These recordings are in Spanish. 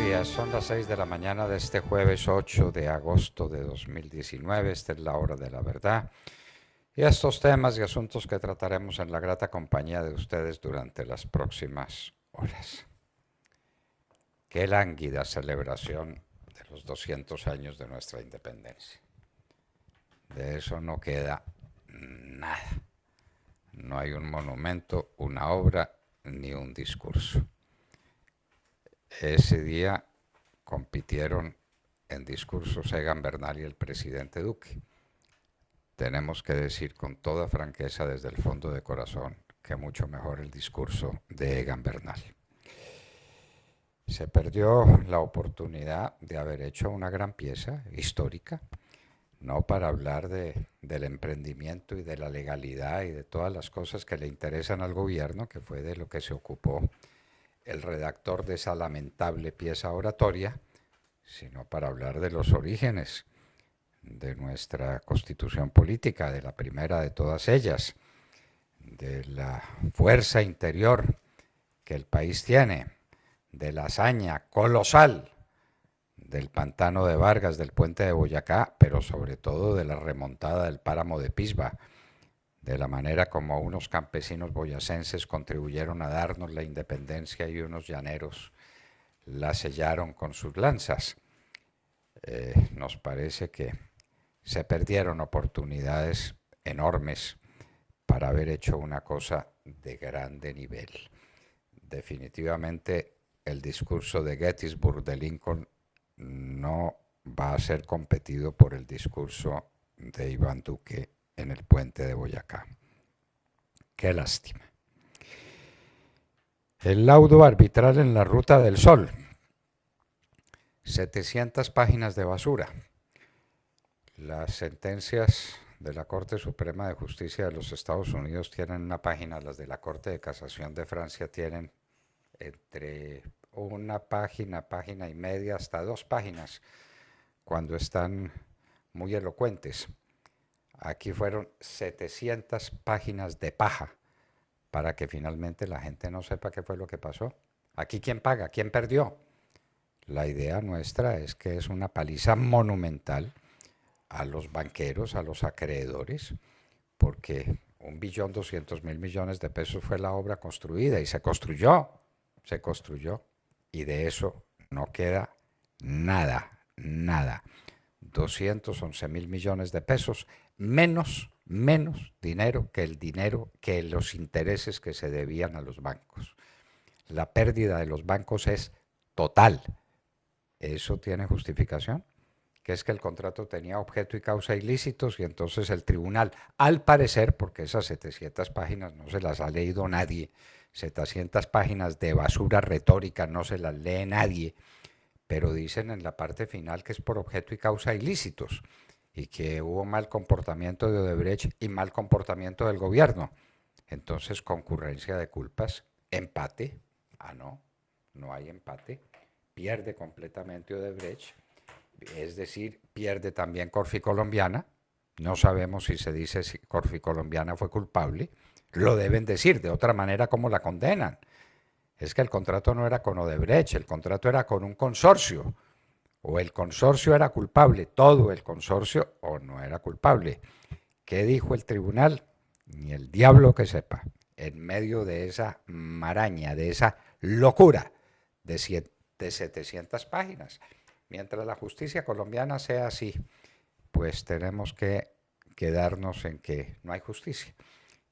días, son las 6 de la mañana de este jueves 8 de agosto de 2019. Esta es la hora de la verdad. Y estos temas y asuntos que trataremos en la grata compañía de ustedes durante las próximas horas. Qué lánguida celebración de los 200 años de nuestra independencia. De eso no queda nada. No hay un monumento, una obra, ni un discurso. Ese día compitieron en discursos Egan Bernal y el presidente Duque. Tenemos que decir con toda franqueza desde el fondo de corazón que mucho mejor el discurso de Egan Bernal. Se perdió la oportunidad de haber hecho una gran pieza histórica, no para hablar del emprendimiento y de la legalidad y de todas las cosas que le interesan al gobierno, que fue de lo que se ocupó el redactor de esa lamentable pieza oratoria, sino para hablar de los orígenes de nuestra constitución política, de la primera de todas ellas, de la fuerza interior que el país tiene, de la hazaña colosal del pantano de Vargas, del puente de Boyacá, pero sobre todo de la remontada del páramo de Pisba, de la manera como unos campesinos boyacenses contribuyeron a darnos la independencia y unos llaneros la sellaron con sus lanzas. Nos parece que se perdieron oportunidades enormes para haber hecho una cosa de grande nivel. Definitivamente el discurso de Gettysburg de Lincoln no va a ser competido por el discurso de Iván Duque en el puente de Boyacá. Qué lástima. El laudo arbitral en la Ruta del Sol. 700 páginas de basura. Las sentencias de la Corte Suprema de Justicia de los Estados Unidos tienen una página, las de la Corte de Casación de Francia tienen entre una página, página y media, hasta 2 páginas, cuando están muy elocuentes. Aquí fueron 700 páginas de paja para que finalmente la gente no sepa qué fue lo que pasó. Aquí quién paga, quién perdió. La idea nuestra es que es una paliza monumental a los banqueros, a los acreedores, porque 1.200.000.000.000 de pesos fue la obra construida y se construyó, y de eso no queda nada, nada. 211.000.000.000 de pesos, menos dinero que los intereses que se debían a los bancos. La pérdida de los bancos es total. ¿Eso tiene justificación? Que es que el contrato tenía objeto y causa ilícitos y entonces el tribunal, al parecer, porque esas 700 páginas no se las ha leído nadie, 700 páginas de basura retórica no se las lee nadie, pero dicen en la parte final que es por objeto y causa ilícitos y que hubo mal comportamiento de Odebrecht y mal comportamiento del gobierno. Entonces, concurrencia de culpas, empate. No hay empate. Pierde completamente Odebrecht, es decir, pierde también Corfi Colombiana. No sabemos si se dice si Corfi Colombiana fue culpable. Lo deben decir, de otra manera, ¿cómo la condenan? Es que el contrato no era con Odebrecht, el contrato era con un consorcio. O el consorcio era culpable, todo el consorcio, o no era culpable. ¿Qué dijo el tribunal? Ni el diablo que sepa. En medio de esa maraña, de esa locura de 700 páginas. Mientras la justicia colombiana sea así, pues tenemos que quedarnos en que no hay justicia.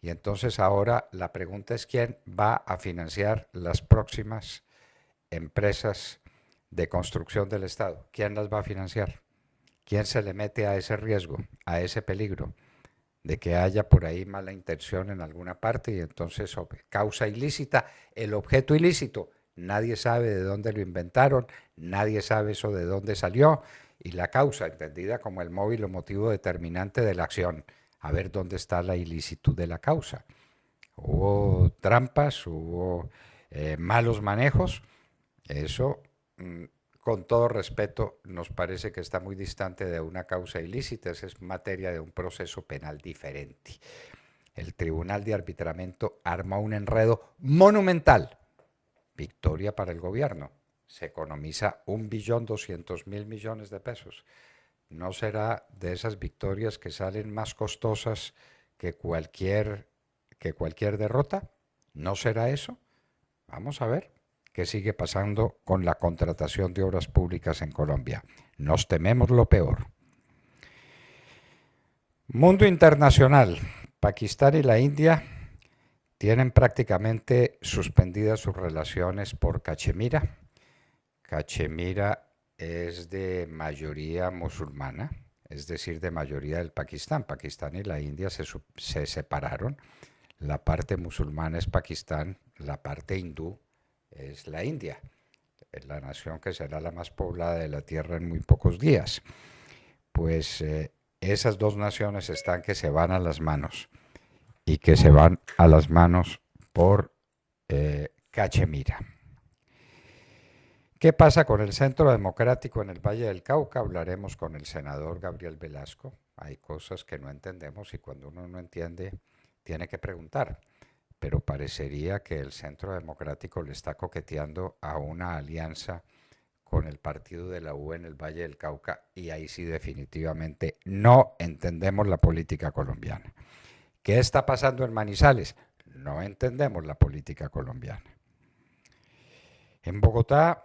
Y entonces ahora la pregunta es quién va a financiar las próximas empresas de construcción del Estado. ¿Quién las va a financiar? ¿Quién se le mete a ese riesgo, a ese peligro de que haya por ahí mala intención en alguna parte y entonces causa ilícita, el objeto ilícito? Nadie sabe de dónde lo inventaron, nadie sabe eso de dónde salió, y la causa, entendida como el móvil o motivo determinante de la acción. A ver dónde está la ilicitud de la causa. Hubo trampas, hubo malos manejos. Eso, con todo respeto, nos parece que está muy distante de una causa ilícita. Esa es materia de un proceso penal diferente. El Tribunal de Arbitramiento arma un enredo monumental. Victoria para el gobierno. se economiza 1.200.000.000.000 de pesos. ¿No será de esas victorias que salen más costosas que cualquier derrota? ¿No será eso? Vamos a ver qué sigue pasando con la contratación de obras públicas en Colombia. Nos tememos lo peor. Mundo internacional. Pakistán y la India tienen prácticamente suspendidas sus relaciones por Cachemira. Cachemira es de mayoría musulmana, es decir, de mayoría del Pakistán. Pakistán y la India se separaron. La parte musulmana es Pakistán, la parte hindú es la India, la nación que será la más poblada de la Tierra en muy pocos días. Pues esas dos naciones están que se van a las manos y que se van a las manos por Cachemira. ¿Qué pasa con el Centro Democrático en el Valle del Cauca? Hablaremos con el senador Gabriel Velasco. Hay cosas que no entendemos y cuando uno no entiende tiene que preguntar. Pero parecería que el Centro Democrático le está coqueteando a una alianza con el partido de la U en el Valle del Cauca y ahí sí definitivamente no entendemos la política colombiana. ¿Qué está pasando en Manizales? No entendemos la política colombiana. En Bogotá,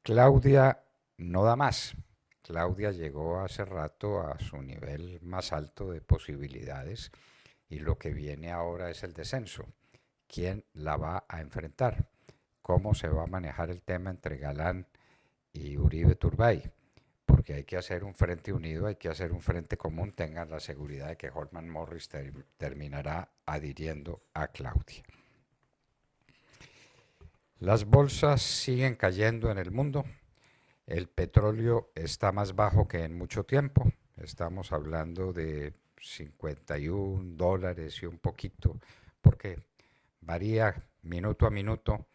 Claudia no da más. Claudia llegó hace rato a su nivel más alto de posibilidades y lo que viene ahora es el descenso. ¿Quién la va a enfrentar? ¿Cómo se va a manejar el tema entre Galán y Uribe Turbay? Porque hay que hacer un frente unido, hay que hacer un frente común. Tengan la seguridad de que Holman Morris terminará adhiriendo a Claudia. Las bolsas siguen cayendo en el mundo. El petróleo está más bajo que en mucho tiempo. Estamos hablando de $51 y un poquito, porque varía minuto a minuto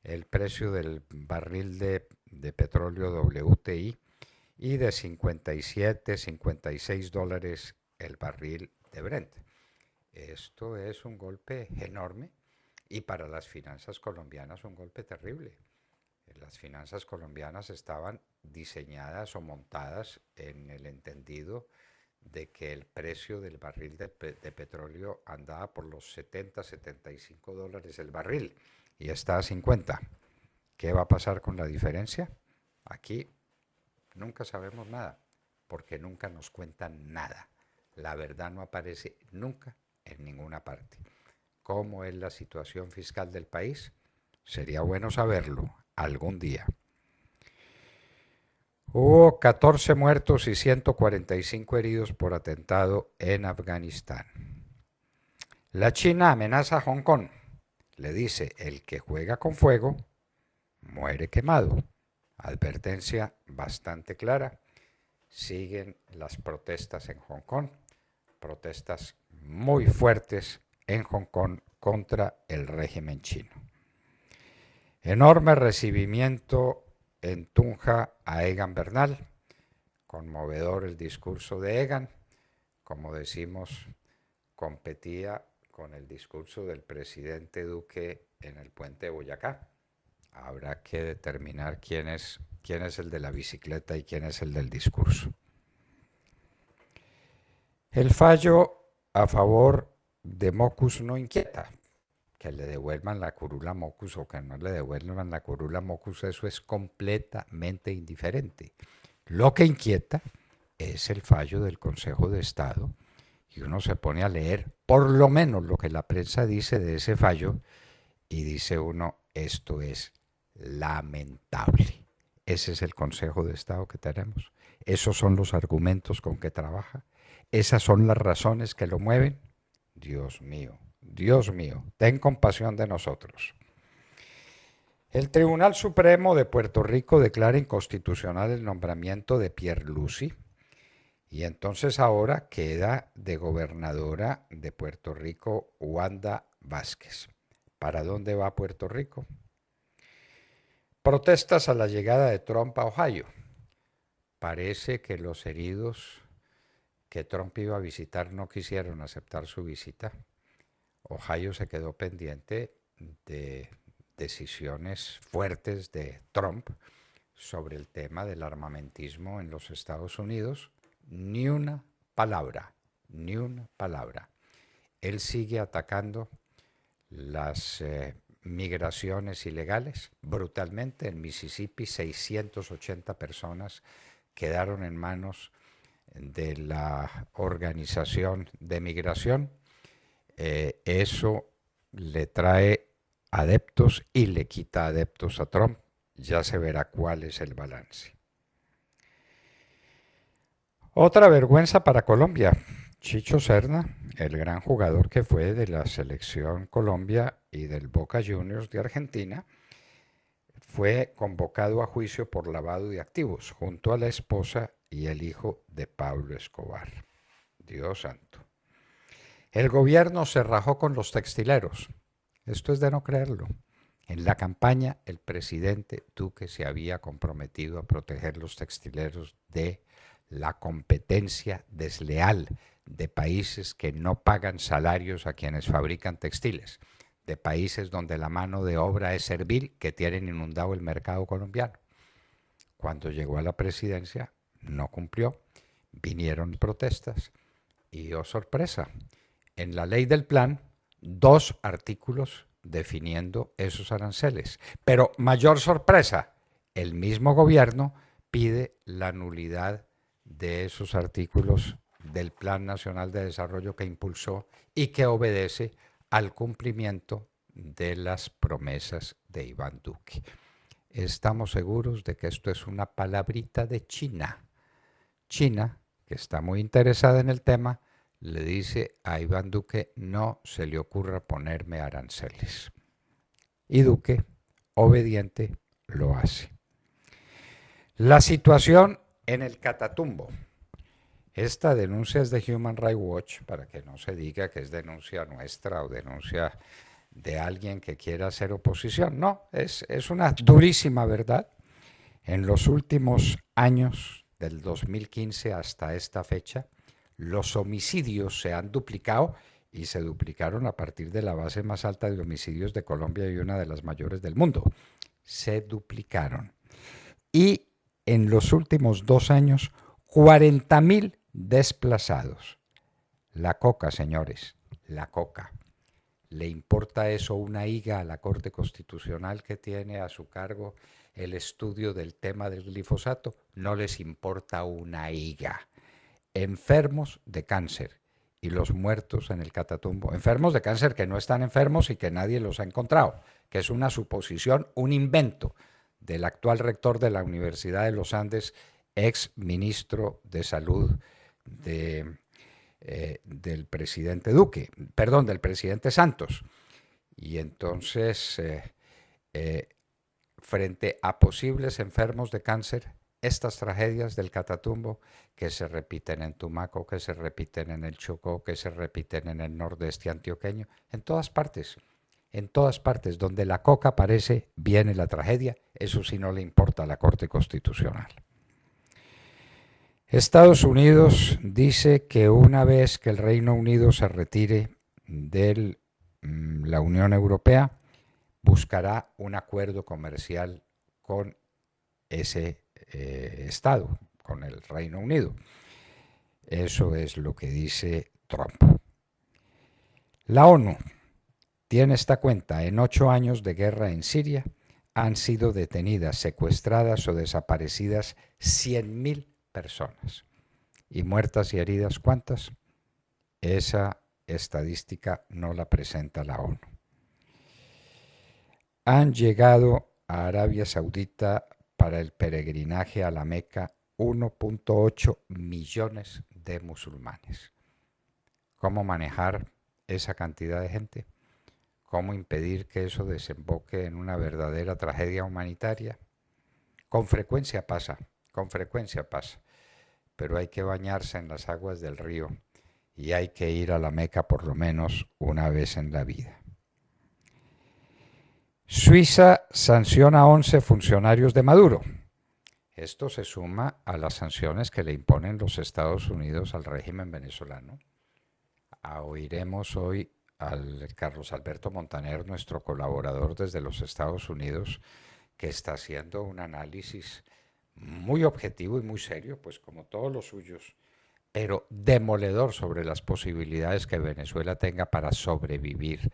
el precio del barril de petróleo WTI y de 57, $56 el barril de Brent. Esto es un golpe enorme y para las finanzas colombianas un golpe terrible. Las finanzas colombianas estaban diseñadas o montadas en el entendido de que el precio del barril de petróleo andaba por los 70, $75 el barril y está a 50. ¿Qué va a pasar con la diferencia? Aquí nunca sabemos nada, porque nunca nos cuentan nada. La verdad no aparece nunca en ninguna parte. ¿Cómo es la situación fiscal del país? Sería bueno saberlo algún día. Hubo 14 muertos y 145 heridos por atentado en Afganistán. La China amenaza a Hong Kong. Le dice, el que juega con fuego muere quemado. Advertencia bastante clara. Siguen las protestas en Hong Kong. Protestas muy fuertes en Hong Kong contra el régimen chino. Enorme recibimiento en Tunja a Egan Bernal. Conmovedor el discurso de Egan. Como decimos, competía con el discurso del presidente Duque en el puente de Boyacá. Habrá que determinar quién es el de la bicicleta y quién es el del discurso. El fallo a favor de Mocus no inquieta. Que le devuelvan la curula Mocus o que no le devuelvan la curula Mocus, eso es completamente indiferente. Lo que inquieta es el fallo del Consejo de Estado y uno se pone a leer por lo menos lo que la prensa dice de ese fallo y dice uno, esto es lamentable. Ese es el Consejo de Estado que tenemos. Esos son los argumentos con que trabaja. Esas son las razones que lo mueven. Dios mío, Dios mío, ten compasión de nosotros. El Tribunal Supremo de Puerto Rico declara inconstitucional el nombramiento de Pierluisi y entonces ahora queda de gobernadora de Puerto Rico Wanda Vázquez. ¿Para dónde va Puerto Rico? Protestas a la llegada de Trump a Ohio. Parece que los heridos que Trump iba a visitar no quisieron aceptar su visita. Ohio se quedó pendiente decisiones fuertes de Trump sobre el tema del armamentismo en los Estados Unidos, ni una palabra, ni una palabra. Él sigue atacando las migraciones ilegales brutalmente. En Mississippi 680 personas quedaron en manos de la Organización de Migración. Eso le trae adeptos y le quita adeptos a Trump. Ya se verá cuál es el balance. Otra vergüenza para Colombia. Chicho Serna, el gran jugador que fue de la selección Colombia y del Boca Juniors de Argentina, fue convocado a juicio por lavado de activos junto a la esposa y el hijo de Pablo Escobar. Dios santo. El gobierno se rajó con los textileros. Esto es de no creerlo. En la campaña, el presidente Duque se había comprometido a proteger los textileros de la competencia desleal de países que no pagan salarios a quienes fabrican textiles, de países donde la mano de obra es servil, que tienen inundado el mercado colombiano. Cuando llegó a la presidencia, no cumplió, vinieron protestas y, oh sorpresa, en la ley del plan, 2 artículos definiendo esos aranceles. Pero mayor sorpresa, el mismo gobierno pide la nulidad de esos artículos del Plan Nacional de Desarrollo que impulsó y que obedece al cumplimiento de las promesas de Iván Duque. Estamos seguros de que esto es una palabrita de China. China, que está muy interesada en el tema, le dice a Iván Duque: no se le ocurra ponerme aranceles. Y Duque, obediente, lo hace. La situación en el Catatumbo. Esta denuncia es de Human Rights Watch, para que no se diga que es denuncia nuestra o denuncia de alguien que quiera hacer oposición. No, es una durísima verdad. En los últimos años, del 2015 hasta esta fecha, los homicidios se han duplicado y se duplicaron a partir de la base más alta de homicidios de Colombia y una de las mayores del mundo. Se duplicaron. Y en los últimos 2 años, 40.000 desplazados. La coca, señores, la coca. ¿Le importa eso una higa a la Corte Constitucional que tiene a su cargo el estudio del tema del glifosato? No les importa una higa. Enfermos de cáncer y los muertos en el Catatumbo. Enfermos de cáncer que no están enfermos y que nadie los ha encontrado, que es una suposición, un invento del actual rector de la Universidad de los Andes, ex ministro de Salud del presidente Duque, perdón, del presidente Santos. Y entonces, frente a posibles enfermos de cáncer, estas tragedias del Catatumbo que se repiten en Tumaco, que se repiten en el Chocó, que se repiten en el nordeste antioqueño, en todas partes donde la coca aparece, viene la tragedia. Eso sí no le importa a la Corte Constitucional. Estados Unidos dice que una vez que el Reino Unido se retire de la Unión Europea, buscará un acuerdo comercial con ese Estado, con el Reino Unido. Eso es lo que dice Trump. La ONU tiene esta cuenta: en 8 años de guerra en Siria han sido detenidas, secuestradas o desaparecidas 100.000 personas. ¿Y muertas y heridas cuántas? Esa estadística no la presenta la ONU. Han llegado a Arabia Saudita para el peregrinaje a la Meca 1.8 millones de musulmanes. ¿Cómo manejar esa cantidad de gente? ¿Cómo impedir que eso desemboque en una verdadera tragedia humanitaria? Con frecuencia pasa, pero hay que bañarse en las aguas del río y hay que ir a la Meca por lo menos una vez en la vida. Suiza sanciona a 11 funcionarios de Maduro. Esto se suma a las sanciones que le imponen los Estados Unidos al régimen venezolano. Oiremos hoy al Carlos Alberto Montaner, nuestro colaborador desde los Estados Unidos, que está haciendo un análisis muy objetivo y muy serio, pues como todos los suyos, pero demoledor sobre las posibilidades que Venezuela tenga para sobrevivir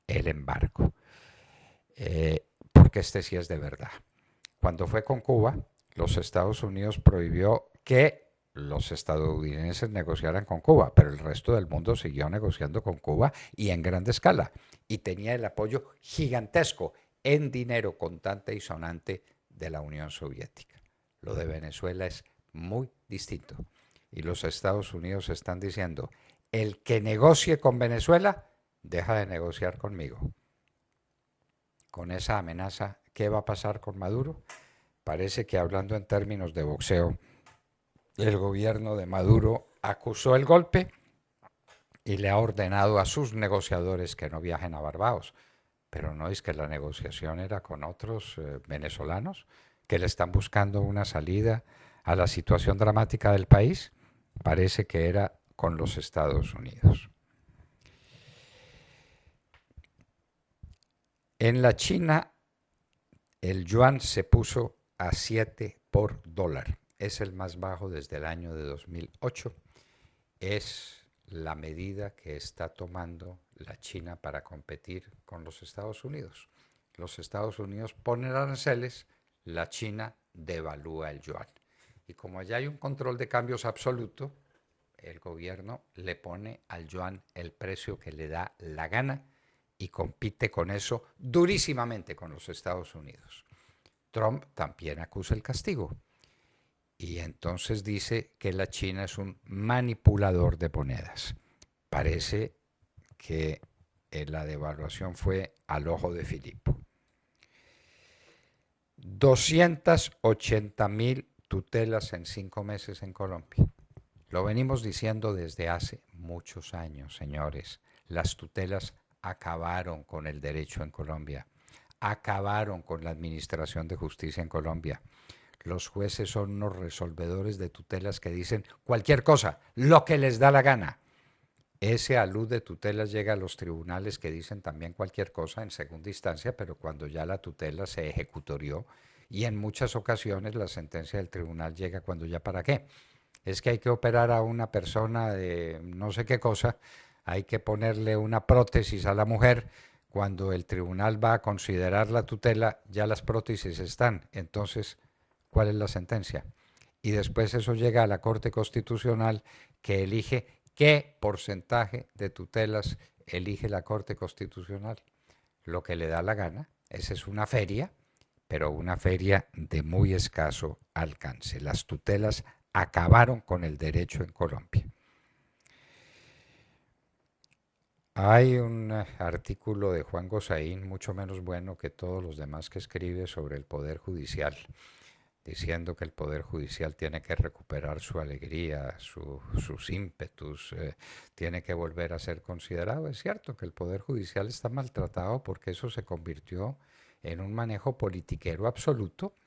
el embargo. Porque este sí es de verdad. Cuando fue con Cuba, los Estados Unidos prohibió que los estadounidenses negociaran con Cuba, pero el resto del mundo siguió negociando con Cuba y en grande escala. Y tenía el apoyo gigantesco en dinero contante y sonante de la Unión Soviética. Lo de Venezuela es muy distinto. Y los Estados Unidos están diciendo, el que negocie con Venezuela, deja de negociar conmigo. Con esa amenaza, ¿qué va a pasar con Maduro? Parece que hablando en términos de boxeo, el gobierno de Maduro acusó el golpe y le ha ordenado a sus negociadores que no viajen a Barbados. Pero no es que la negociación era con otros venezolanos que le están buscando una salida a la situación dramática del país. Parece que era con los Estados Unidos. En la China, el yuan se puso a 7 por dólar. Es el más bajo desde el año de 2008. Es la medida que está tomando la China para competir con los Estados Unidos. Los Estados Unidos ponen aranceles, la China devalúa el yuan. Y como allá hay un control de cambios absoluto, el gobierno le pone al yuan el precio que le da la gana y compite con eso durísimamente con los Estados Unidos. Trump también acusa el castigo y entonces dice que la China es un manipulador de monedas. Parece que la devaluación fue al ojo de Filipo. 280.000 tutelas en 5 meses en Colombia. Lo venimos diciendo desde hace muchos años, señores. Las tutelas acabaron con el derecho en Colombia, acabaron con la administración de justicia en Colombia. Los jueces son unos resolvedores de tutelas que dicen cualquier cosa, lo que les da la gana. Ese alud de tutelas llega a los tribunales que dicen también cualquier cosa en segunda instancia, pero cuando ya la tutela se ejecutorió, y en muchas ocasiones la sentencia del tribunal llega cuando ya para qué. Es que hay que operar a una persona de no sé qué cosa, hay que ponerle una prótesis a la mujer, cuando el tribunal va a considerar la tutela, ya las prótesis están. Entonces, ¿cuál es la sentencia? Y después eso llega a la Corte Constitucional, que elige qué porcentaje de tutelas elige la Corte Constitucional. Lo que le da la gana. Esa es una feria, pero una feria de muy escaso alcance. Las tutelas acabaron con el derecho en Colombia. Hay un artículo de Juan Gosaín, mucho menos bueno que todos los demás que escribe, sobre el Poder Judicial, diciendo que el Poder Judicial tiene que recuperar su alegría, sus ímpetus, tiene que volver a ser considerado. Es cierto que el Poder Judicial está maltratado porque eso se convirtió en un manejo politiquero absoluto.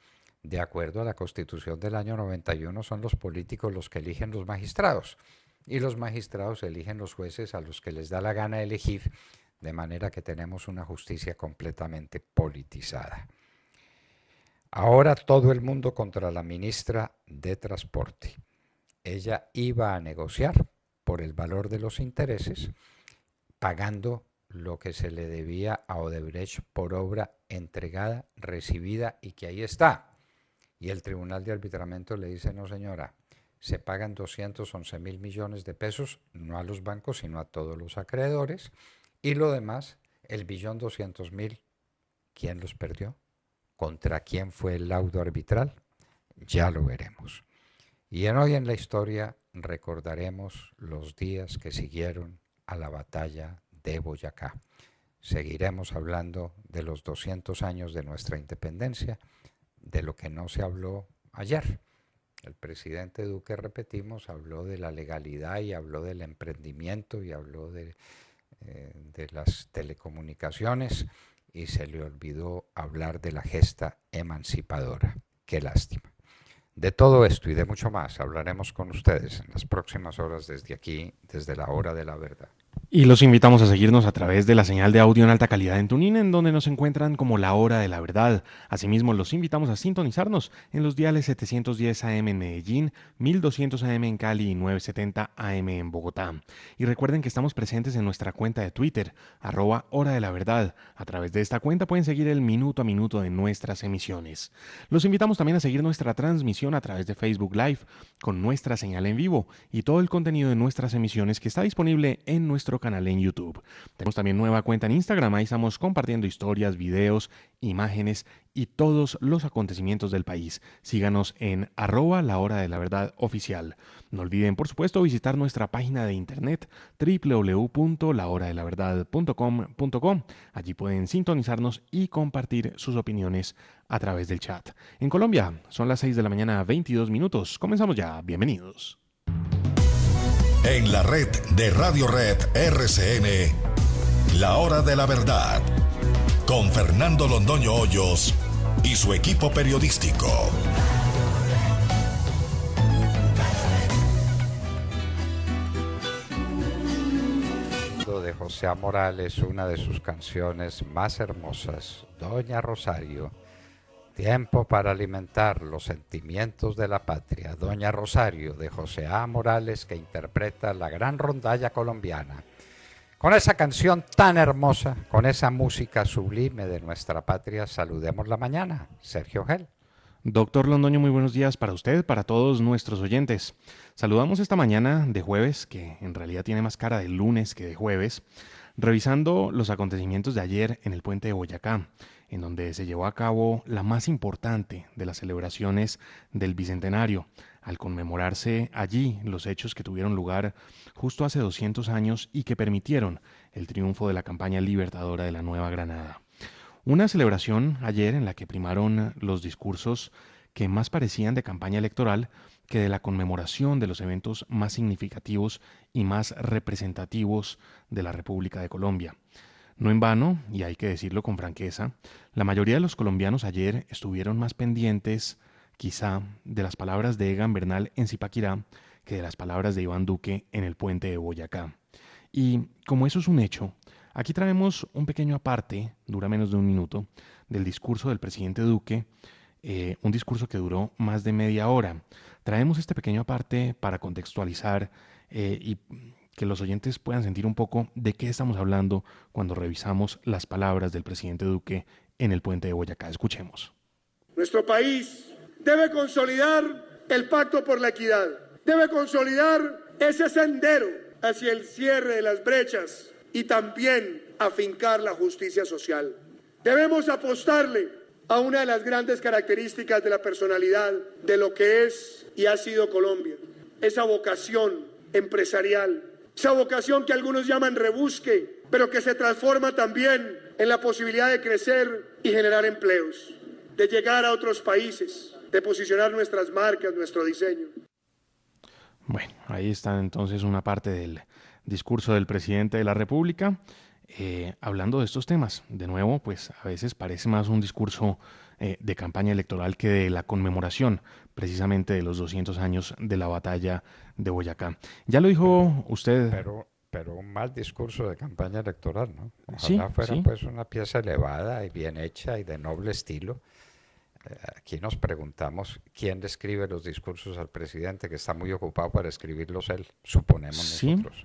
De acuerdo a la Constitución del año 91, son los políticos los que eligen los magistrados y los magistrados eligen los jueces a los que les da la gana elegir, de manera que tenemos una justicia completamente politizada. Ahora todo el mundo contra la ministra de Transporte. Ella iba a negociar por el valor de los intereses, pagando lo que se le debía a Odebrecht por obra entregada, recibida y que ahí está. Y el Tribunal de Arbitramiento le dice, no señora, se pagan 211.000 millones de pesos, no a los bancos, sino a todos los acreedores, y lo demás, el 1.200.000, ¿quién los perdió? ¿Contra quién fue el laudo arbitral? Ya lo veremos. Y hoy en la historia recordaremos los días que siguieron a la batalla de Boyacá. Seguiremos hablando de los 200 años de nuestra independencia, de lo que no se habló ayer. El presidente Duque, repetimos, habló de la legalidad y habló del emprendimiento y habló de las telecomunicaciones y se le olvidó hablar de la gesta emancipadora. Qué lástima. De todo esto y de mucho más hablaremos con ustedes en las próximas horas desde aquí, desde la hora de la verdad. Y los invitamos a seguirnos a través de la señal de audio en alta calidad en TuneIn, en donde nos encuentran como La Hora de la Verdad. Asimismo, los invitamos a sintonizarnos en los diales 710 AM en Medellín, 1200 AM en Cali y 970 AM en Bogotá. Y recuerden que estamos presentes en nuestra cuenta de Twitter, @Hora de la Verdad. A través de esta cuenta pueden seguir el minuto a minuto de nuestras emisiones. Los invitamos también a seguir nuestra transmisión a través de Facebook Live, con nuestra señal en vivo y todo el contenido de nuestras emisiones que está disponible en nuestro canal en YouTube. Tenemos también nueva cuenta en Instagram, ahí estamos compartiendo historias, videos, imágenes y todos los acontecimientos del país. Síganos en @La Hora de la Verdad Oficial. No olviden, por supuesto, visitar nuestra página de internet www.lahoradelaverdad.com.co. Allí pueden sintonizarnos y compartir sus opiniones a través del chat. En Colombia son las 6 de la mañana, 22 minutos. Comenzamos ya. Bienvenidos. En la red de Radio Red RCN, La Hora de la Verdad, con Fernando Londoño Hoyos y su equipo periodístico. De José A. Morales, una de sus canciones más hermosas, Doña Rosario. Tiempo para alimentar los sentimientos de la patria. Doña Rosario, de José A. Morales, que interpreta la gran rondalla colombiana. Con esa canción tan hermosa, con esa música sublime de nuestra patria, saludemos la mañana. Sergio Gel. Doctor Londoño, muy buenos días para usted, para todos nuestros oyentes. Saludamos esta mañana de jueves, que en realidad tiene más cara de lunes que de jueves, revisando los acontecimientos de ayer en el puente de Boyacá, en donde se llevó a cabo la más importante de las celebraciones del Bicentenario, al conmemorarse allí los hechos que tuvieron lugar justo hace 200 años y que permitieron el triunfo de la campaña libertadora de la Nueva Granada. Una celebración ayer en la que primaron los discursos que más parecían de campaña electoral que de la conmemoración de los eventos más significativos y más representativos de la República de Colombia. No en vano, y hay que decirlo con franqueza, la mayoría de los colombianos ayer estuvieron más pendientes, quizá, de las palabras de Egan Bernal en Zipaquirá que de las palabras de Iván Duque en el puente de Boyacá. Y como eso es un hecho, aquí traemos un pequeño aparte, dura menos de un minuto, del discurso del presidente Duque, un discurso que duró más de media hora. Traemos este pequeño aparte para contextualizar y que los oyentes puedan sentir un poco de qué estamos hablando cuando revisamos las palabras del presidente Duque en el puente de Boyacá. Escuchemos. Nuestro país debe consolidar el pacto por la equidad, debe consolidar ese sendero hacia el cierre de las brechas y también afincar la justicia social. Debemos apostarle a una de las grandes características de la personalidad de lo que es y ha sido Colombia, esa vocación empresarial, esa vocación que algunos llaman rebusque, pero que se transforma también en la posibilidad de crecer y generar empleos, de llegar a otros países, de posicionar nuestras marcas, nuestro diseño. Bueno, ahí está entonces una parte del discurso del presidente de la República, hablando de estos temas. De nuevo, pues a veces parece más un discurso de campaña electoral que de la conmemoración precisamente de los 200 años de la batalla de Boyacá. Ya lo dijo usted. Pero un mal discurso de campaña electoral, ¿no? Sí, Ojalá fuera sí. pues una pieza elevada y bien hecha y de noble estilo. Aquí nos preguntamos quién le escribe los discursos al presidente, que está muy ocupado para escribirlos él, suponemos Sí, nosotros.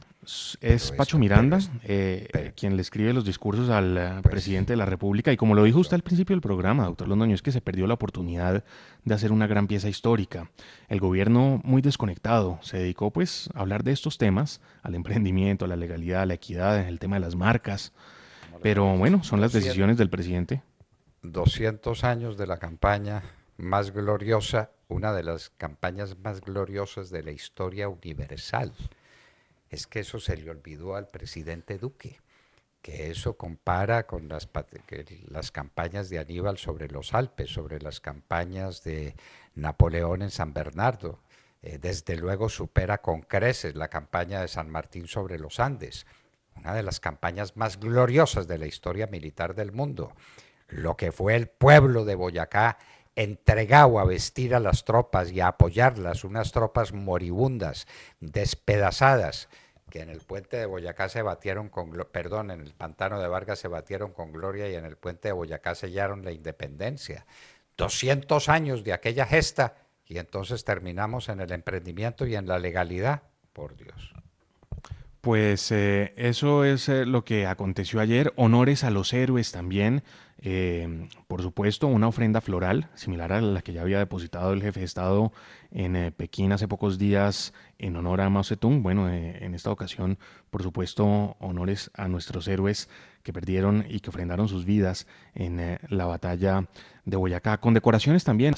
es Pero Pacho esto, pero, Miranda pero, quien le escribe los discursos al pues, presidente de la República. Y como lo dijo usted eso, al principio del programa, doctor Londoño, es que se perdió la oportunidad de hacer una gran pieza histórica. El gobierno, muy desconectado, se dedicó pues a hablar de estos temas, al emprendimiento, a la legalidad, a la equidad, el tema de las marcas. ¿cómo le Pero parece? bueno, son las decisiones del presidente. 200 años de la campaña más gloriosa, una de las campañas más gloriosas de la historia universal. Es que eso se le olvidó al presidente Duque, que eso compara con las campañas de Aníbal sobre los Alpes, sobre las campañas de Napoleón en San Bernardo. Desde luego supera con creces la campaña de San Martín sobre los Andes, una de las campañas más gloriosas de la historia militar del mundo. Lo que fue el pueblo de Boyacá entregado a vestir a las tropas y a apoyarlas, unas tropas moribundas, despedazadas, que en el puente de Boyacá se batieron perdón, en el pantano de Vargas se batieron con gloria y en el puente de Boyacá sellaron la independencia. 200 años de aquella gesta y entonces terminamos en el emprendimiento y en la legalidad. Por Dios. Pues eso es lo que aconteció ayer. Honores a los héroes también. Por supuesto, una ofrenda floral, similar a la que ya había depositado el jefe de Estado en Pekín hace pocos días en honor a Mao Zedong. Bueno, en esta ocasión, por supuesto, honores a nuestros héroes que perdieron y que ofrendaron sus vidas en la batalla de Boyacá. Con decoraciones también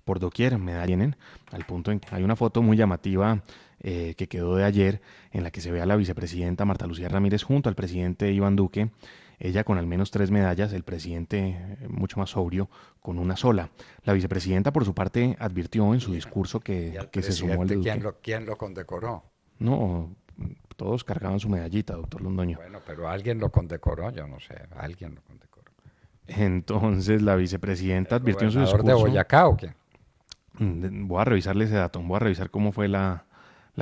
por doquier, me tienen, al punto en que hay una foto muy llamativa que quedó de ayer, en la que se ve a la vicepresidenta Marta Lucía Ramírez junto al presidente Iván Duque, ella con al menos 3 medallas, el presidente mucho más sobrio con una sola. La vicepresidenta, por su parte, advirtió en su discurso que se sumó al de Duque. ¿Quién lo condecoró? No, todos cargaban su medallita, doctor Londoño. Bueno, pero alguien lo condecoró, yo no sé, alguien lo condecoró. Entonces la vicepresidenta advirtió en su discurso... ¿El gobernador de Boyacá o quién? Voy a revisarle ese dato, voy a revisar cómo fue la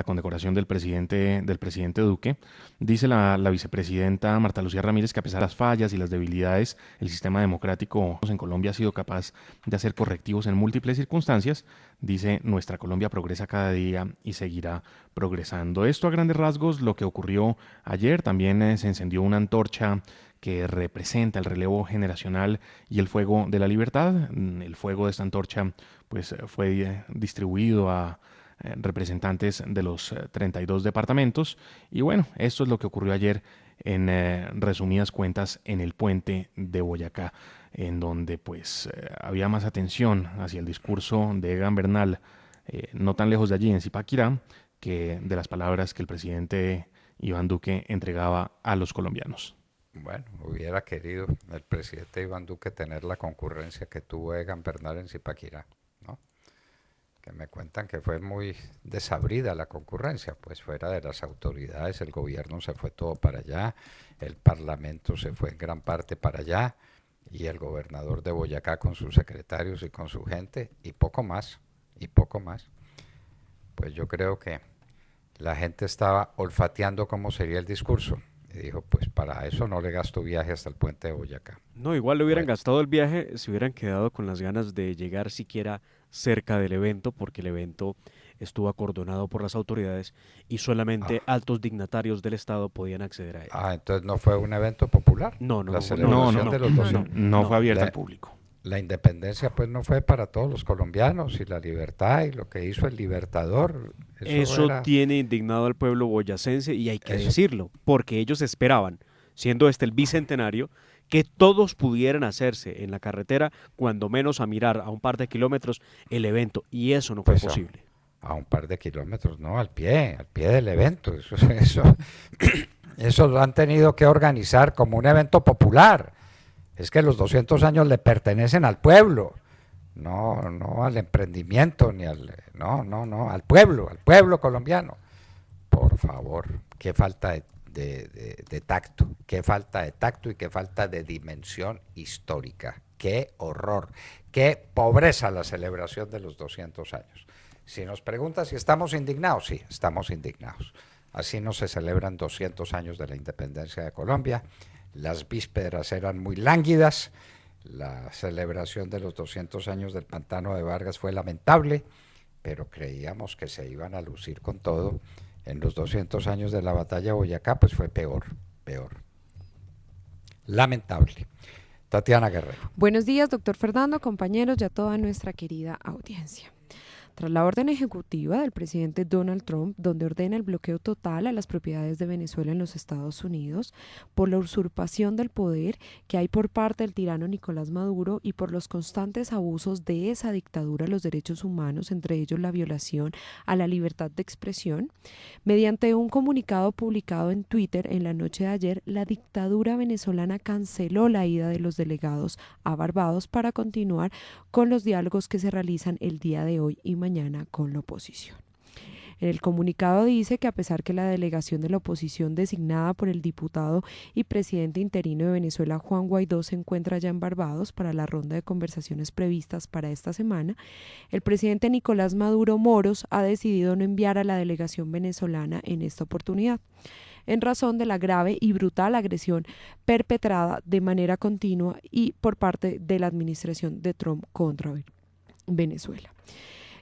condecoración del presidente Duque. Dice la vicepresidenta Marta Lucía Ramírez que a pesar de las fallas y las debilidades, el sistema democrático en Colombia ha sido capaz de hacer correctivos en múltiples circunstancias. Dice, nuestra Colombia progresa cada día y seguirá progresando. Esto a grandes rasgos lo que ocurrió ayer. También se encendió una antorcha que representa el relevo generacional y el fuego de la libertad. El fuego de esta antorcha pues fue distribuido a representantes de los 32 departamentos y bueno, esto es lo que ocurrió ayer en resumidas cuentas en el puente de Boyacá, en donde pues había más atención hacia el discurso de Egan Bernal, no tan lejos de allí en Zipaquirá, que de las palabras que el presidente Iván Duque entregaba a los colombianos. Bueno, hubiera querido el presidente Iván Duque tener la concurrencia que tuvo Egan Bernal en Zipaquirá, ¿no? Que me cuentan que fue muy desabrida la concurrencia, pues fuera de las autoridades, el gobierno se fue todo para allá, el parlamento se fue en gran parte para allá, y el gobernador de Boyacá con sus secretarios y con su gente, y poco más. Pues yo creo que la gente estaba olfateando cómo sería el discurso, y dijo, pues para eso no le gasto viaje hasta el puente de Boyacá. No, igual le hubieran gastado el viaje si hubieran quedado con las ganas de llegar siquiera cerca del evento, porque el evento estuvo acordonado por las autoridades y solamente altos dignatarios del Estado podían acceder a él. Entonces no fue un evento popular. No fue abierta al público. La independencia pues no fue para todos los colombianos, y la libertad y lo que hizo el Libertador. Eso tiene indignado al pueblo boyacense, y hay que decirlo, porque ellos esperaban, siendo este el bicentenario, que todos pudieran hacerse en la carretera, cuando menos a mirar a un par de kilómetros el evento, y eso no fue posible. A un par de kilómetros, no, al pie del evento. Eso lo han tenido que organizar como un evento popular. Es que los 200 años le pertenecen al pueblo, no al emprendimiento, ni al pueblo colombiano. Por favor, qué falta de tacto, qué falta de tacto y qué falta de dimensión histórica. Qué horror, qué pobreza la celebración de los 200 años. Si nos pregunta si estamos indignados, sí, estamos indignados. Así no se celebran 200 años de la independencia de Colombia. Las vísperas eran muy lánguidas. La celebración de los 200 años del pantano de Vargas fue lamentable, pero creíamos que se iban a lucir con todo. En los 200 años de la batalla de Boyacá, pues fue peor. Lamentable. Tatiana Guerrero. Buenos días, doctor Fernando, compañeros y a toda nuestra querida audiencia. Tras la orden ejecutiva del presidente Donald Trump, donde ordena el bloqueo total a las propiedades de Venezuela en los Estados Unidos por la usurpación del poder que hay por parte del tirano Nicolás Maduro y por los constantes abusos de esa dictadura a los derechos humanos, entre ellos la violación a la libertad de expresión, mediante un comunicado publicado en Twitter en la noche de ayer, la dictadura venezolana canceló la ida de los delegados a Barbados para continuar con los diálogos que se realizan el día de hoy y mañana con la oposición. En el comunicado dice que a pesar que la delegación de la oposición designada por el diputado y presidente interino de Venezuela, Juan Guaidó, se encuentra ya en Barbados para la ronda de conversaciones previstas para esta semana, el presidente Nicolás Maduro Moros ha decidido no enviar a la delegación venezolana en esta oportunidad, en razón de la grave y brutal agresión perpetrada de manera continua y por parte de la administración de Trump contra Venezuela.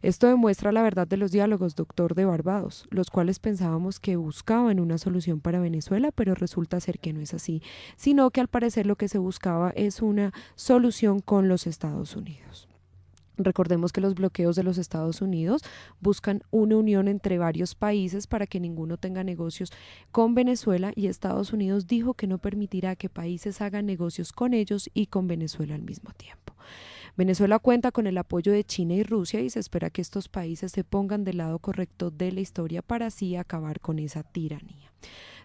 Esto demuestra la verdad de los diálogos, doctor, de Barbados, los cuales pensábamos que buscaban una solución para Venezuela, pero resulta ser que no es así, sino que al parecer lo que se buscaba es una solución con los Estados Unidos. Recordemos que los bloqueos de los Estados Unidos buscan una unión entre varios países para que ninguno tenga negocios con Venezuela, y Estados Unidos dijo que no permitirá que países hagan negocios con ellos y con Venezuela al mismo tiempo. Venezuela cuenta con el apoyo de China y Rusia y se espera que estos países se pongan del lado correcto de la historia para así acabar con esa tiranía.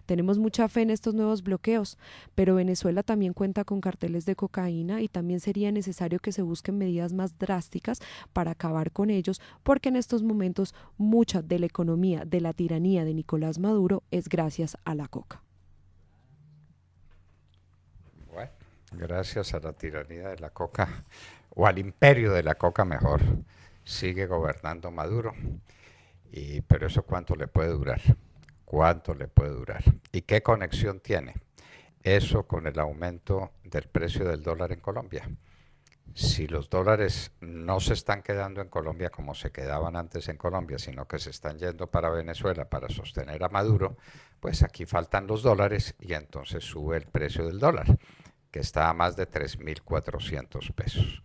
Tenemos mucha fe en estos nuevos bloqueos, pero Venezuela también cuenta con carteles de cocaína y también sería necesario que se busquen medidas más drásticas para acabar con ellos, porque en estos momentos mucha de la economía de la tiranía de Nicolás Maduro es gracias a la coca. Bueno, gracias a la tiranía de la coca, o al imperio de la coca mejor, sigue gobernando Maduro, pero eso ¿cuánto le puede durar? ¿Cuánto le puede durar? ¿Y qué conexión tiene eso con el aumento del precio del dólar en Colombia? Si los dólares no se están quedando en Colombia como se quedaban antes en Colombia, sino que se están yendo para Venezuela para sostener a Maduro, pues aquí faltan los dólares y entonces sube el precio del dólar, que está a más de 3.400 pesos.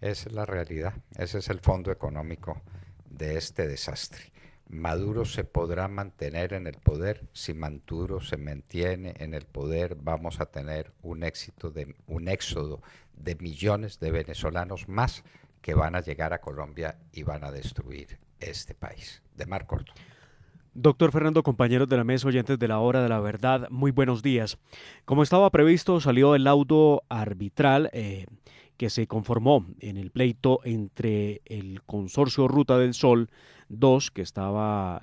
Esa es la realidad, ese es el fondo económico de este desastre. Maduro se podrá mantener en el poder. Si Maduro se mantiene en el poder, vamos a tener un éxodo de millones de venezolanos más que van a llegar a Colombia y van a destruir este país. De Mar Corto. Doctor Fernando, compañeros de la mesa, oyentes de la Hora de la Verdad, muy buenos días. Como estaba previsto, salió el laudo arbitral que se conformó en el pleito entre el consorcio Ruta del Sol 2, que estaba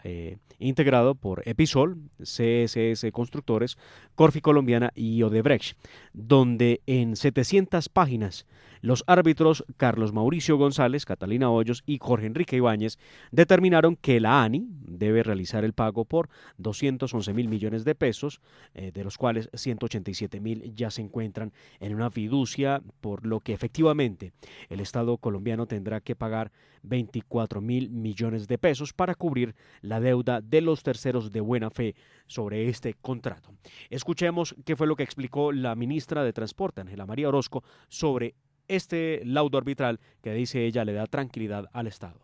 integrado por Episol, CSS Constructores, Corfi Colombiana y Odebrecht, donde en 700 páginas los árbitros Carlos Mauricio González, Catalina Hoyos y Jorge Enrique Ibáñez determinaron que la ANI debe realizar el pago por 211.000 millones de pesos, de los cuales 187.000 ya se encuentran en una fiducia, por lo que efectivamente el Estado colombiano tendrá que pagar 24.000 millones de pesos para cubrir la deuda de los terceros de buena fe sobre este contrato. Escuchemos qué fue lo que explicó la ministra de Transporte, Ángela María Orozco, sobre este laudo arbitral que, dice ella, le da tranquilidad al Estado.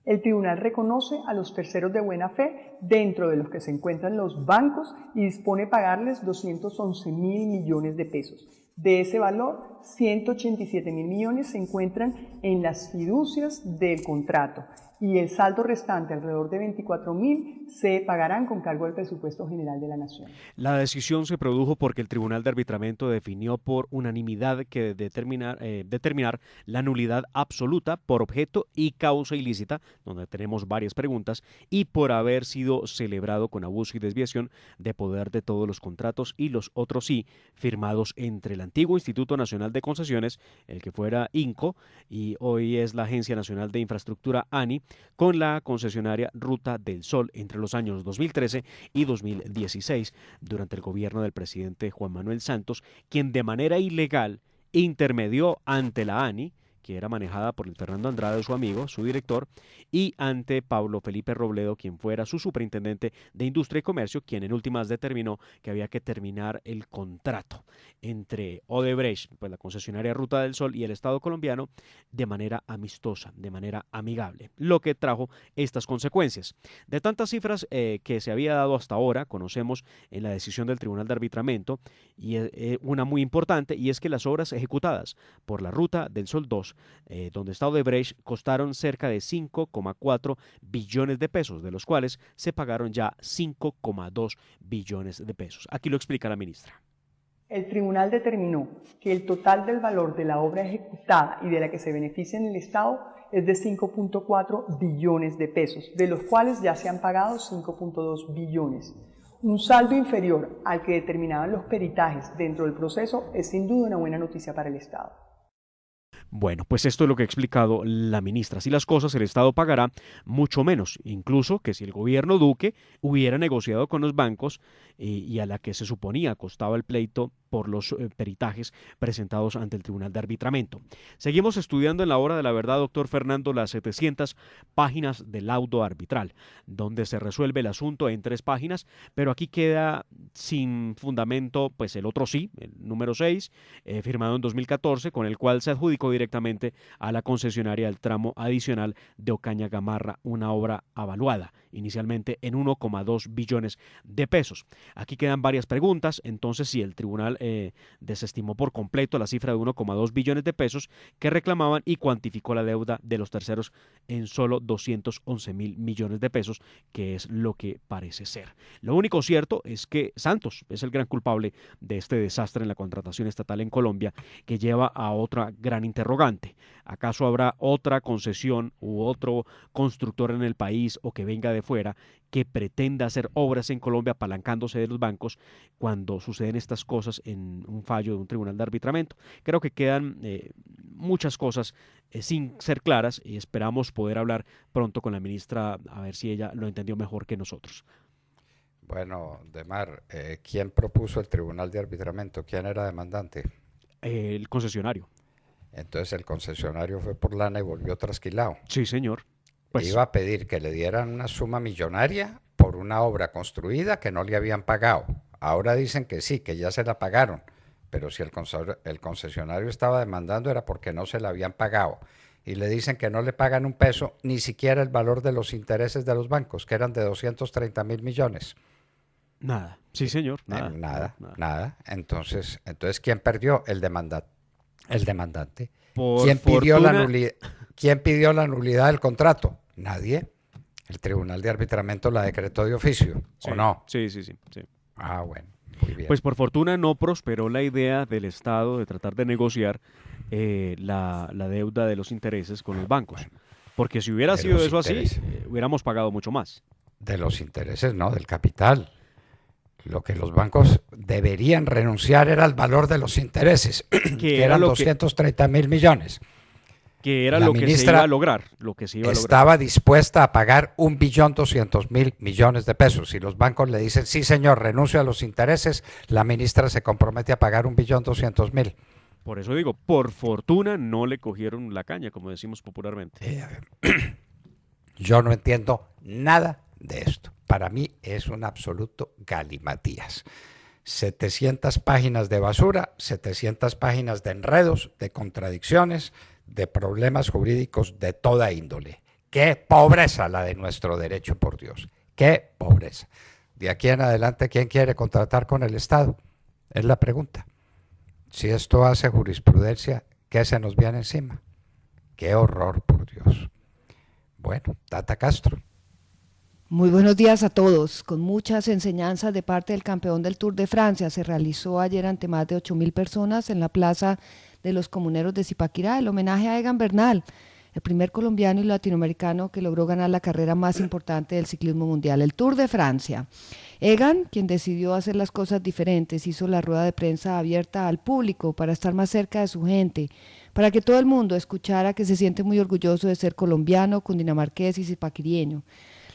El tribunal reconoce a los terceros de buena fe, dentro de los que se encuentran los bancos, y dispone pagarles 211.000 millones de pesos. De ese valor, 187.000 millones se encuentran en las fiducias del contrato y el saldo restante, alrededor de 24.000, se pagarán con cargo al presupuesto general de la Nación. La decisión se produjo porque el Tribunal de Arbitramiento definió por unanimidad que determinar la nulidad absoluta por objeto y causa ilícita, donde tenemos varias preguntas, y por haber sido celebrado con abuso y desviación de poder de todos los contratos y los otros sí, firmados entre el antiguo Instituto Nacional de Concesiones, el que fuera INCO, y hoy es la Agencia Nacional de Infraestructura ANI, con la concesionaria Ruta del Sol entre los años 2013 y 2016, durante el gobierno del presidente Juan Manuel Santos, quien de manera ilegal intermedió ante la ANI, que era manejada por el Fernando Andrade, su amigo, su director, y ante Pablo Felipe Robledo, quien fuera su superintendente de Industria y Comercio, quien en últimas determinó que había que terminar el contrato entre Odebrecht, pues la concesionaria Ruta del Sol, y el Estado colombiano de manera amistosa, de manera amigable, lo que trajo estas consecuencias. De tantas cifras que se había dado hasta ahora, conocemos en la decisión del Tribunal de Arbitramiento, y una muy importante, y es que las obras ejecutadas por la Ruta del Sol 2, donde está Odebrecht, costaron cerca de 5,4 billones de pesos, de los cuales se pagaron ya 5,2 billones de pesos. Aquí lo explica la ministra. El tribunal determinó que el total del valor de la obra ejecutada y de la que se beneficia en el Estado es de 5.4 billones de pesos, de los cuales ya se han pagado 5.2 billones. Un saldo inferior al que determinaban los peritajes dentro del proceso es sin duda una buena noticia para el Estado. Bueno, pues esto es lo que ha explicado la ministra. Así las cosas, el Estado pagará mucho menos, incluso que si el gobierno Duque hubiera negociado con los bancos y a la que se suponía costaba el pleito por los peritajes presentados ante el Tribunal de Arbitramiento. Seguimos estudiando en la hora de la verdad, doctor Fernando, las 700 páginas del laudo arbitral, donde se resuelve el asunto en 3 páginas, pero aquí queda sin fundamento, pues el otro sí, el número 6, firmado en 2014, con el cual se adjudicó directamente a la concesionaria del tramo adicional de Ocaña Gamarra, una obra avaluada inicialmente en 1,2 billones de pesos. Aquí quedan varias preguntas. Entonces, si el tribunal desestimó por completo la cifra de 1,2 billones de pesos que reclamaban y cuantificó la deuda de los terceros en solo 211.000 millones de pesos, que es lo que parece ser. Lo único cierto es que Santos es el gran culpable de este desastre en la contratación estatal en Colombia, que lleva a otra gran interrogante. ¿Acaso habrá otra concesión u otro constructor en el país o que venga de fuera que pretenda hacer obras en Colombia apalancándose de los bancos cuando suceden estas cosas en un fallo de un tribunal de arbitramiento? Creo que quedan muchas cosas sin ser claras y esperamos poder hablar pronto con la ministra a ver si ella lo entendió mejor que nosotros. Bueno, Demar, ¿quién propuso el tribunal de arbitramiento? ¿Quién era demandante? El concesionario. Entonces el concesionario fue por lana y volvió trasquilado. Sí, señor. Pues, iba a pedir que le dieran una suma millonaria por una obra construida que no le habían pagado. Ahora dicen que sí, que ya se la pagaron, pero si el concesionario estaba demandando era porque no se la habían pagado. Y le dicen que no le pagan un peso, ni siquiera el valor de los intereses de los bancos, que eran de 230.000 millones. Nada, sí señor, Nada. Entonces, ¿quién perdió? El demandante. Por ¿Quién fortuna... pidió la nulidad del contrato? Nadie. El Tribunal de Arbitramiento la decretó de oficio, sí, ¿o no? Sí. Ah, bueno, muy bien. Pues por fortuna no prosperó la idea del Estado de tratar de negociar la deuda de los intereses con los bancos. Porque si hubiera sido eso así, hubiéramos pagado mucho más. De los intereses, no, del capital. Lo que los bancos deberían renunciar era el valor de los intereses, que eran 230.000 millones. Que era lo que se iba a lograr. Estaba dispuesta a pagar 1.200.000 millones de pesos. Si los bancos le dicen, sí señor, renuncio a los intereses, la ministra se compromete a pagar 1.200.000. Por eso digo, por fortuna no le cogieron la caña, como decimos popularmente. Yo no entiendo nada de esto. Para mí es un absoluto galimatías. 700 páginas de basura, 700 páginas de enredos, de contradicciones, de problemas jurídicos de toda índole. ¡Qué pobreza la de nuestro derecho, por Dios! ¡Qué pobreza! De aquí en adelante, ¿quién quiere contratar con el Estado? Es la pregunta. Si esto hace jurisprudencia, ¿qué se nos viene encima? ¡Qué horror, por Dios! Bueno, Tata Castro. Muy buenos días a todos. Con muchas enseñanzas de parte del campeón del Tour de Francia, se realizó ayer ante más de 8.000 personas en la Plaza de los Comuneros de Zipaquirá el homenaje a Egan Bernal, el primer colombiano y latinoamericano que logró ganar la carrera más importante del ciclismo mundial, el Tour de Francia. Egan, quien decidió hacer las cosas diferentes, hizo la rueda de prensa abierta al público para estar más cerca de su gente, para que todo el mundo escuchara que se siente muy orgulloso de ser colombiano, cundinamarqués y zipaquirieno.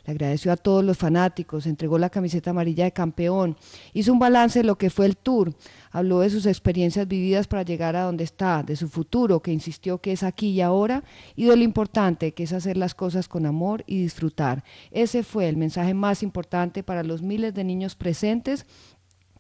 Le agradeció a todos los fanáticos, entregó la camiseta amarilla de campeón, hizo un balance de lo que fue el Tour, habló de sus experiencias vividas para llegar a donde está, de su futuro, que insistió que es aquí y ahora, y de lo importante que es hacer las cosas con amor y disfrutar. Ese fue el mensaje más importante para los miles de niños presentes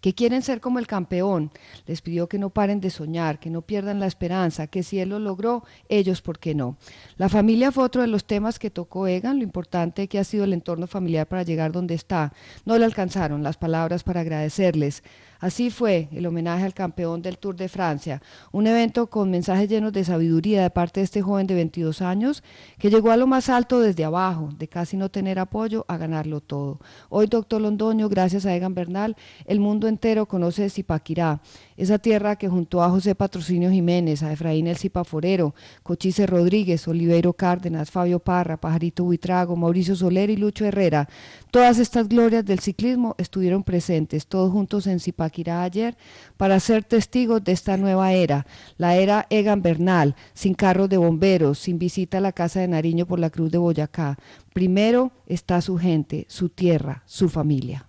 que quieren ser como el campeón. Les pidió que no paren de soñar, que no pierdan la esperanza, que si él lo logró, ellos, ¿por qué no? La familia fue otro de los temas que tocó Egan, lo importante que ha sido el entorno familiar para llegar donde está. No le alcanzaron las palabras para agradecerles Así fue el homenaje al campeón del Tour de Francia, un evento con mensajes llenos de sabiduría de parte de este joven de 22 años que llegó a lo más alto desde abajo, de casi no tener apoyo a ganarlo todo. Hoy, doctor Londoño, gracias a Egan Bernal, el mundo entero conoce Zipaquirá, esa tierra que junto a José Patrocinio Jiménez, a Efraín El Zipaforero, Cochise Rodríguez, Oliveiro Cárdenas, Fabio Parra, Pajarito Buitrago, Mauricio Soler y Lucho Herrera, todas estas glorias del ciclismo estuvieron presentes, todos juntos en Zipaquirá ayer, para ser testigos de esta nueva era, la era Egan Bernal, sin carros de bomberos, sin visita a la Casa de Nariño por la Cruz de Boyacá. Primero está su gente, su tierra, su familia.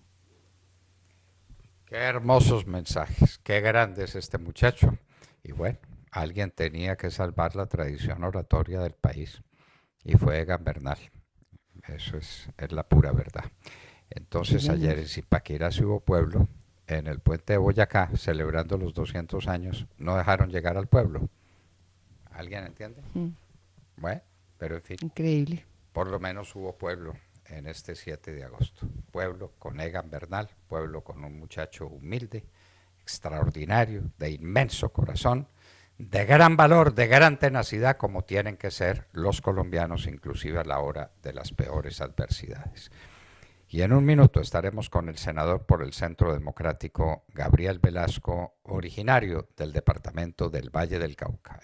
Qué hermosos mensajes, qué grande es este muchacho. Y bueno, alguien tenía que salvar la tradición oratoria del país y fue Egan Bernal. Eso es la pura verdad. Entonces sí, ayer en Zipaquirá sí hubo pueblo. En el puente de Boyacá, celebrando los 200 años, no dejaron llegar al pueblo. ¿Alguien entiende? Bueno, pero en fin. Increíble. Por lo menos hubo pueblo en este 7 de agosto. Pueblo con Egan Bernal, pueblo con un muchacho humilde, extraordinario, de inmenso corazón, de gran valor, de gran tenacidad, como tienen que ser los colombianos, inclusive a la hora de las peores adversidades. Y en un minuto estaremos con el senador por el Centro Democrático, Gabriel Velasco, originario del departamento del Valle del Cauca.